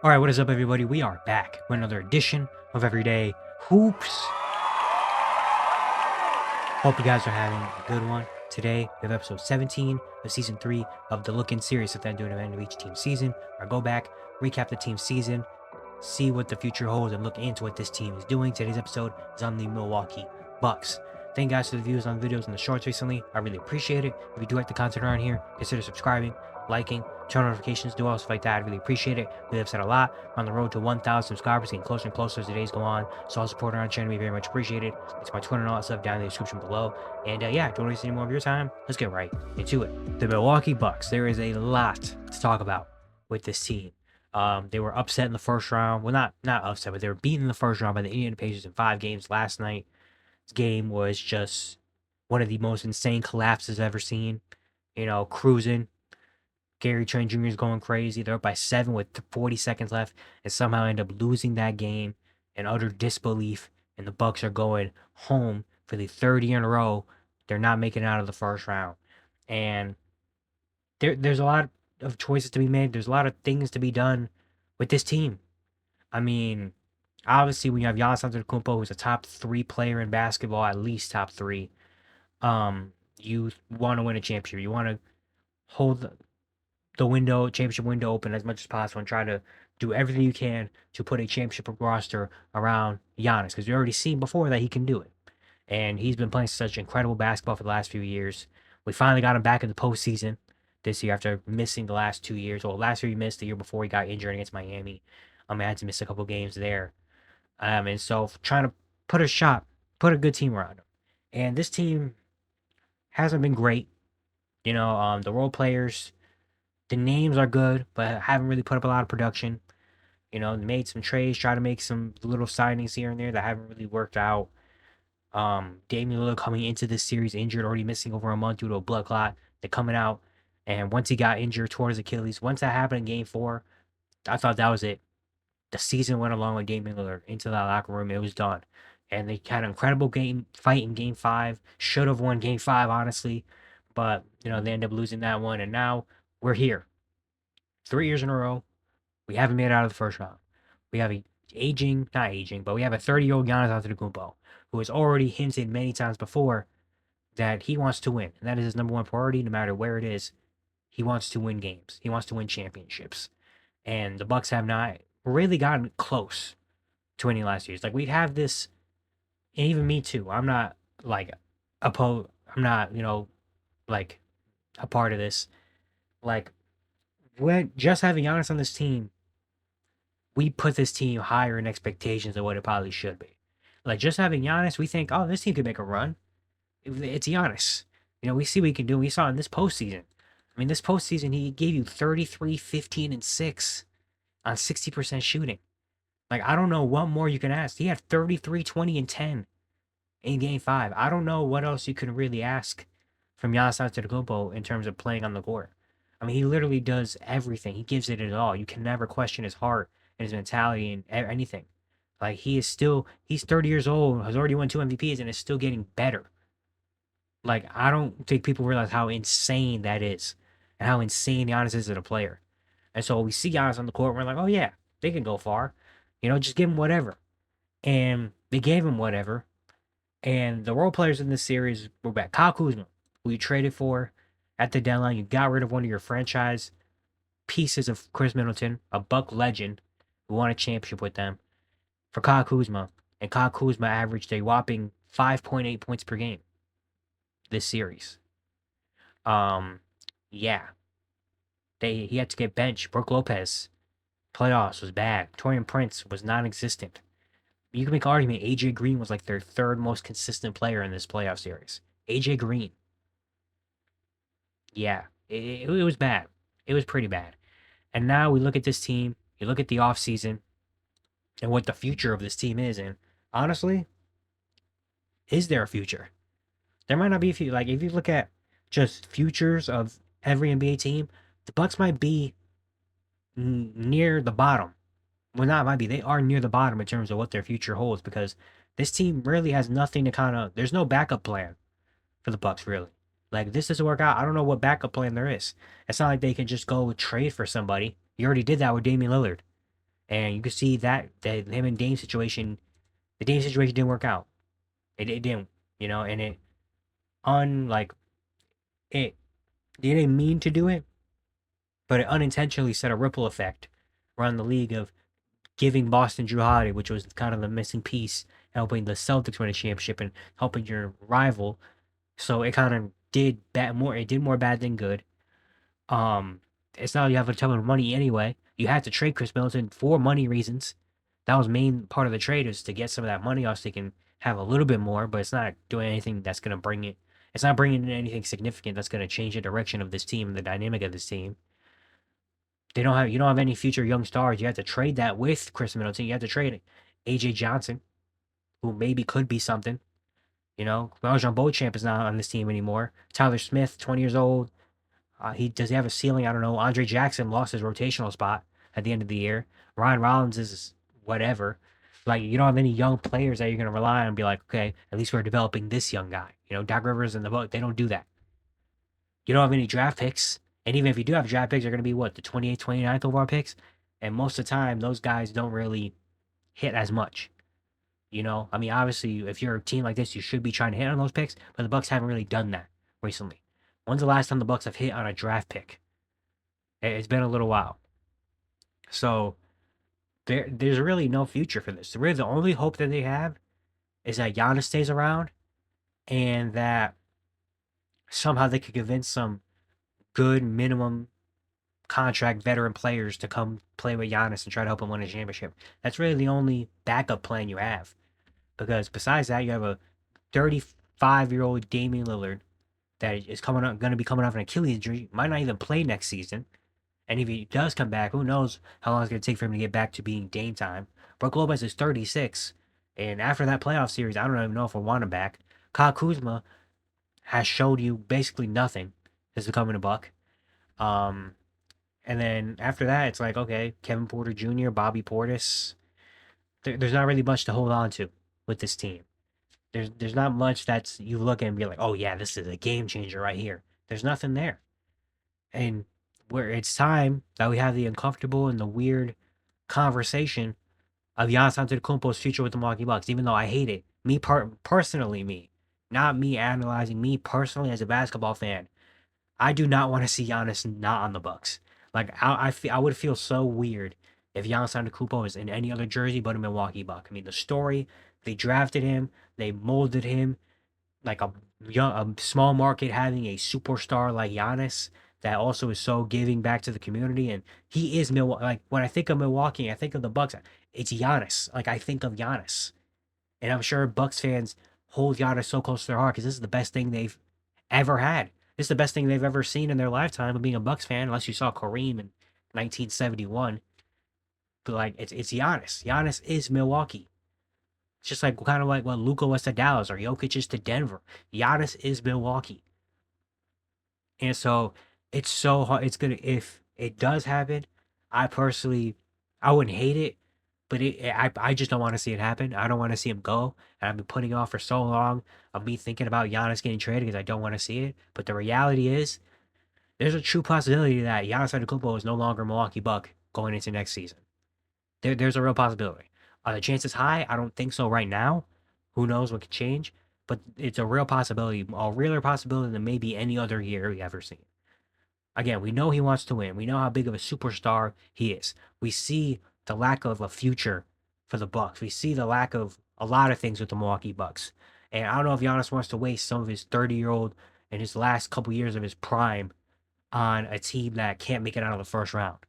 All right, what is up, everybody? We are back with another edition of Everyday Hoops. Hope you guys are having a good one. Today, we have episode 17 of season 3 of the Look-In series. If that doing an end of each team's season, or go back, recap the team's season, see what the future holds, and look into what this team is doing. Today's episode is on the Milwaukee Bucks. Thank you guys for the views on videos and the shorts recently. I really appreciate it. If you do like the content around here, consider subscribing, liking, turn notifications, do all stuff like that. I really appreciate it. We have said a lot. We're on the road to 1,000 subscribers, getting closer and closer as the days go on. So all support on our channel, we very much appreciate it. It's my Twitter and all that stuff down in the description below. And yeah, don't waste any more of your time. Let's get right into it. The Milwaukee Bucks. There is a lot to talk about with this team. They were upset in the first round. Well, not upset, but they were beaten in the first round by the Indiana Pacers in 5 games last night. This game was just one of the most insane collapses I've ever seen. You know, cruising. Gary Trent Jr. is going crazy. They're up by 7 with 40 seconds left, and somehow end up losing that game in utter disbelief. And the Bucks are going home for the third year in a row. They're not making it out of the first round, and there's a lot of choices to be made. There's a lot of things to be done with this team. I mean, obviously, when you have Giannis Antetokounmpo, who's a top 3 player in basketball, at least top 3, you want to win a championship. You want to hold the championship window open as much as possible and try to do everything you can to put a championship roster around Giannis, because we already seen before that he can do it. And he's been playing such incredible basketball for the last few years. We finally got him back in the postseason this year after missing the last 2 years. Well, last year he missed, the year before he got injured against Miami. I had to miss a couple games there. And so trying to put a good team around him. And this team hasn't been great. The role players, the names are good, but haven't really put up a lot of production. Made some trades, tried to make some little signings here and there that haven't really worked out. Damian Lillard coming into this series injured, already missing over a month due to a blood clot. They're coming out, and once he got injured towards Achilles, once that happened in Game 4, I thought that was it. The season went along with Damian Lillard into that locker room. It was done. And they had an incredible game fight in Game 5. Should have won Game 5, honestly. But, they ended up losing that one. And now we're here. 3 years in a row. We haven't made it out of the first round. We have but we have a 30-year-old Giannis Antetokounmpo who has already hinted many times before that he wants to win. And that is his number one priority, no matter where it is. He wants to win games. He wants to win championships. And the Bucks have not really gotten close to winning last year's. Like, we'd have this, and even me too. I'm not like I'm not, like a part of this. Like, when just having Giannis on this team, we put this team higher in expectations than what it probably should be. Like, just having Giannis, we think, oh, this team could make a run. It's Giannis. We see what he can do. We saw in this postseason. I mean, this postseason, he gave you 33, 15, and 6 on 60% shooting. Like, I don't know what more you can ask. He had 33, 20, and 10 in Game 5. I don't know what else you can really ask from Giannis Antetokounmpo in terms of playing on the court. I mean, he literally does everything. He gives it all. You can never question his heart and his mentality and anything. Like, he's 30 years old, has already won 2 MVPs, and is still getting better. Like, I don't think people realize how insane that is and how insane Giannis is as a player. And so we see Giannis on the court, and we're like, oh, yeah, they can go far. Just give him whatever. And they gave him whatever. And the role players in this series were back. Kyle Kuzma, who you traded for at the deadline. You got rid of one of your franchise pieces of Chris Middleton, a Buck legend who won a championship with them, for Kyle Kuzma. And Kyle Kuzma averaged a whopping 5.8 points per game this series. Yeah. He had to get benched. Brook Lopez, playoffs was bad. Torian Prince was non-existent. You can make an argument AJ Green was like their third most consistent player in this playoff series. AJ Green. Yeah, it was bad. It was pretty bad. And now we look at this team, you look at the offseason and what the future of this team is. And honestly, is there a future? There might not be a future. Like, if you look at just futures of every NBA team, the Bucks might be near the bottom. Well, not might be. They are near the bottom in terms of what their future holds, because this team really has nothing to there's no backup plan for the Bucks, really. Like, if this doesn't work out, I don't know what backup plan there is. It's not like they can just go trade for somebody. You already did that with Damian Lillard. And you can see that him and Dame situation, the Dame situation didn't work out. It didn't, and like it they didn't mean to do it, but it unintentionally set a ripple effect around the league of giving Boston Drew Holiday, which was kind of the missing piece, helping the Celtics win a championship and helping your rival. So it kind of did bad more. It did more bad than good. Um, it's not like you have a ton of money anyway. You had to trade Chris Middleton for money reasons. That was main part of the trade is to get some of that money off so they can have a little bit more, but it's not doing anything that's going to bring it. It's not bringing in anything significant that's going to change the direction of this team, the dynamic of this team. You don't have any future young stars. You have to trade that with Chris Middleton. You have to trade AJ Johnson, who maybe could be something. Rajon Beauchamp is not on this team anymore. Tyler Smith, 20 years old. He have a ceiling? I don't know. Andre Jackson lost his rotational spot at the end of the year. Ryan Rollins is whatever. Like you don't have any young players that you're gonna rely on and be like, okay, at least we're developing this young guy. Doc Rivers and the boat, they don't do that. You don't have any draft picks. And even if you do have draft picks, they're going to be what, the 28th, 29th overall picks? And most of the time, those guys don't really hit as much. I mean, obviously, if you're a team like this, you should be trying to hit on those picks, but the Bucks haven't really done that recently. When's the last time the Bucks have hit on a draft pick? It's been a little while. So there's really no future for this. Really, the only hope that they have is that Giannis stays around and that somehow they could convince some good minimum contract veteran players to come play with Giannis and try to help him win a championship. That's really the only backup plan you have. Because besides that, you have a 35-year-old Damian Lillard that is going to be coming off an Achilles injury, might not even play next season. And if he does come back, who knows how long it's going to take for him to get back to being Dame time. Brook Lopez is 36, and after that playoff series, I don't even know if I want him back. Kyle Kuzma has showed you basically nothing since becoming a Buck. Um, and then after that, it's like, okay, Kevin Porter Jr., Bobby Portis. There's not really much to hold on to with this team. There's not much that's you look at and be like, oh yeah, this is a game changer right here. There's nothing there. And where it's time that we have the uncomfortable and the weird conversation of Giannis Antetokounmpo's future with the Milwaukee Bucks, even though I hate it. Personally, not me analyzing me personally as a basketball fan. I do not want to see Giannis not on the Bucks. Like I would feel so weird if Giannis Antetokounmpo is in any other jersey but a Milwaukee Buck. I mean, the story, they drafted him, they molded him like a small market having a superstar like Giannis that also is so giving back to the community, and he is Milwaukee. Like when I think of Milwaukee, I think of the Bucks. It's Giannis. Like I think of Giannis, and I'm sure Bucks fans hold Giannis so close to their heart because this is the best thing they've ever had. This is the best thing they've ever seen in their lifetime of being a Bucks fan, unless you saw Kareem in 1971. But like it's Giannis. Giannis is Milwaukee. It's just like kind of like what Luka was to Dallas or Jokic is to Denver. Giannis is Milwaukee. And so it's so hard. It's gonna if it does happen, I personally I wouldn't hate it, but I just don't want to see it happen. I don't want to see him go. And I've been putting off for so long of me thinking about Giannis getting traded because I don't want to see it. But the reality is, there's a true possibility that Giannis Antetokounmpo is no longer a Milwaukee Buck going into next season. There's a real possibility. Are the chances high? I don't think so right now. Who knows what could change? But it's a real possibility, a realer possibility than maybe any other year we ever seen. Again, we know he wants to win. We know how big of a superstar he is. We see the lack of a future for the Bucks. We see the lack of a lot of things with the Milwaukee Bucks. And I don't know if Giannis wants to waste some of his 30-year-old and his last couple years of his prime on a team that can't make it out of the first round.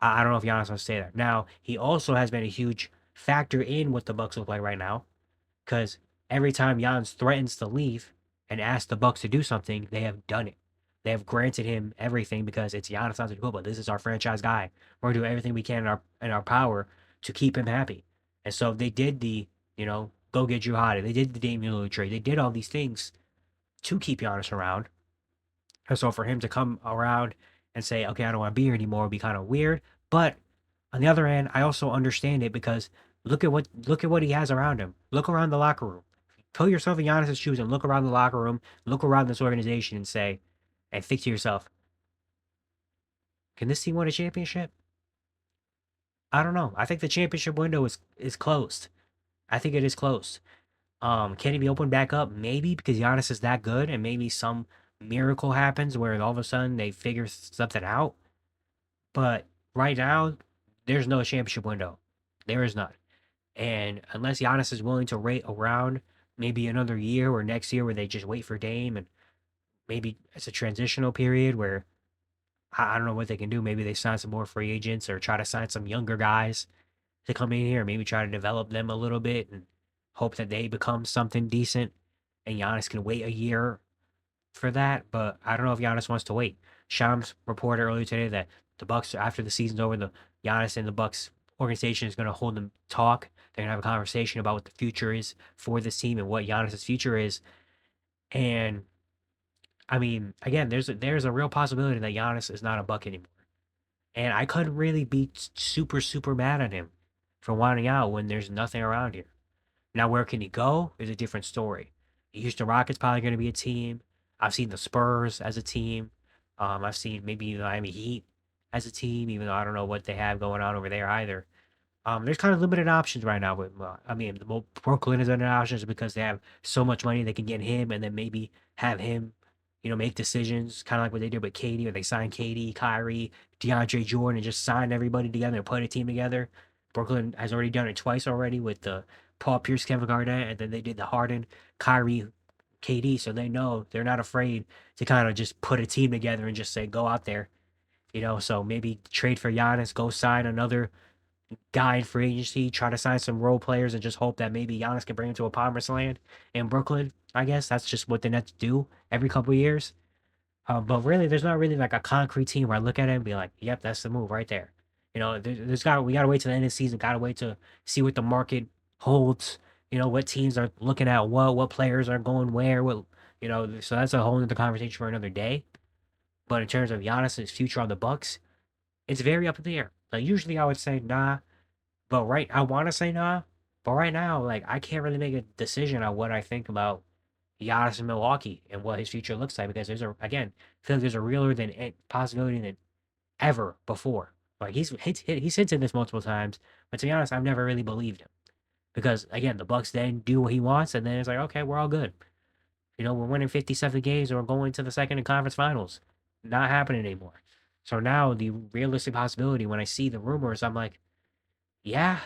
I don't know if Giannis wants to say that. Now, he also has been a huge factor in what the Bucks look like right now, because every time Giannis threatens to leave and asks the Bucks to do something, they have done it. They have granted him everything because it's Giannis Antetokounmpo. This is our franchise guy. We're gonna do everything we can in our power to keep him happy. And so they did go get Drew Holiday. They did the Damian Lillard trade. They did all these things to keep Giannis around. And so for him to come around and say, okay, I don't want to be here anymore would be kind of weird. But on the other hand, I also understand it because look at what he has around him. Look around the locker room. Put yourself in Giannis' shoes and look around the locker room, look around this organization and say, and think to yourself, can this team win a championship? I don't know. I think the championship window is closed. I think it is closed. Can it be opened back up? Maybe because Giannis is that good, and maybe some miracle happens where all of a sudden they figure something out. But right now, there's no championship window. There is none. And unless Giannis is willing to wait around maybe another year or next year where they just wait for Dame and maybe it's a transitional period where I don't know what they can do. Maybe they sign some more free agents or try to sign some younger guys to come in here, maybe try to develop them a little bit and hope that they become something decent. And Giannis can wait a year for that, but I don't know if Giannis wants to wait. Shams reported earlier today that the Bucks, after the season's over, the Giannis and the Bucks organization is going to hold them talk. They're going to have a conversation about what the future is for this team and what Giannis's future is. And I mean, again, there's a real possibility that Giannis is not a Buck anymore. And I couldn't really be super mad at him for wanting out when there's nothing around here. Now, where can he go is a different story. The Houston Rockets probably going to be a team. I've seen the Spurs as a team. I've seen maybe the Miami Heat as a team, even though I don't know what they have going on over there either. There's kind of limited options right now. With, I mean, Brooklyn is under options because they have so much money they can get him, and then maybe have him, make decisions, kind of like what they did with Katie, where they signed Katie, Kyrie, DeAndre Jordan, and just signed everybody together and put a team together. Brooklyn has already done it twice already with the Paul Pierce, Kevin Garnett, and then they did the Harden, Kyrie, KD. So they know they're not afraid to kind of just put a team together and just say, go out there. So maybe trade for Giannis, go sign another guy in free agency, try to sign some role players, and just hope that maybe Giannis can bring him to a promised land in Brooklyn. I guess that's just what the Nets do every couple of years. But really, there's not really like a concrete team where I look at it and be like, "Yep, that's the move right there." We gotta wait till the end of the season. Gotta wait to see what the market holds. What teams are looking at what players are going where. So that's a whole other conversation for another day. But in terms of Giannis's future on the Bucks, it's very up in the air. Like usually I would say nah, but I want to say nah, but right now, like I can't really make a decision on what I think about Giannis in Milwaukee and what his future looks like because again, I feel like there's a realer than possibility than ever before. Like he's hinted this multiple times, but to be honest, I've never really believed him because again, the Bucks then do what he wants, and then it's like okay, we're all good. We're winning 57 games and we're going to the second in conference finals. Not happening anymore. So now the realistic possibility when I see the rumors, I'm like, yeah,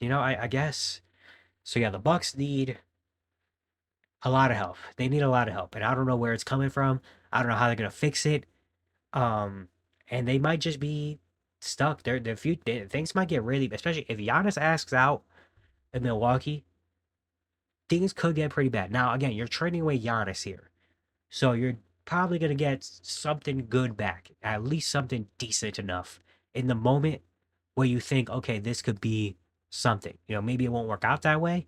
I guess. So yeah, the Bucks need a lot of help. They need a lot of help, and I don't know where it's coming from. I don't know how they're gonna fix it. Um, and they might just be stuck. Things might get really, especially if Giannis asks out in Milwaukee, things could get pretty bad. Now again, you're trading away Giannis here. So you're probably going to get something good back, at least something decent enough in the moment where you think, okay, this could be something. Maybe it won't work out that way,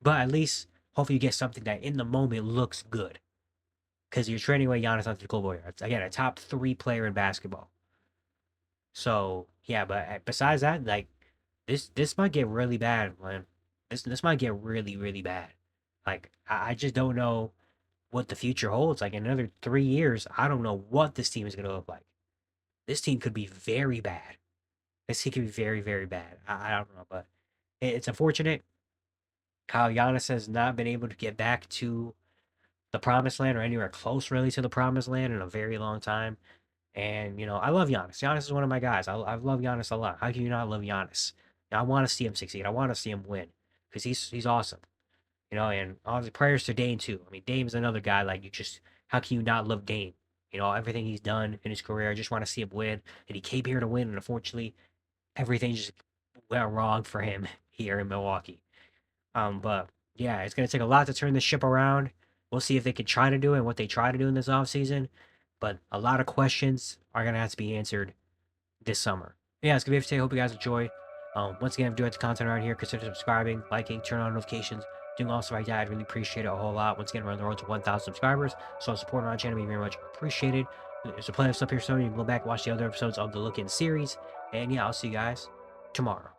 but at least hopefully you get something that in the moment looks good because you're trading away Giannis Antetokounmpo. It's again a top 3 player in basketball. So yeah, but besides that, like this might get really bad, man. This might get really bad. Like I just don't know what the future holds. Like in another 3 years, I don't know what this team is going to look like. This team could be very bad. This team could be very bad. I don't know, but it's unfortunate how Giannis has not been able to get back to the promised land or anywhere close really to the promised land in a very long time. And, I love Giannis. Giannis is one of my guys. I love Giannis a lot. How can you not love Giannis? I want to see him succeed. I want to see him win because he's awesome. And all the prayers to Dame too. I mean, Dame's another guy like how can you not love Dame? Everything he's done in his career. I just want to see him win. And he came here to win, and unfortunately, everything just went wrong for him here in Milwaukee. But yeah, it's gonna take a lot to turn this ship around. We'll see if they can try to do it and what they try to do in this offseason. But a lot of questions are gonna have to be answered this summer. Yeah, it's gonna be it for today. Hope you guys enjoy. Once again, if you enjoyed the content around here, consider subscribing, liking, turn on notifications, doing all stuff like that. I'd really appreciate it a whole lot. Once again, we're on the road to 1,000 subscribers, so support on our channel would be very much appreciated. There's a plenty of stuff here, so you can go back and watch the other episodes of the Look In series. And yeah, I'll see you guys tomorrow.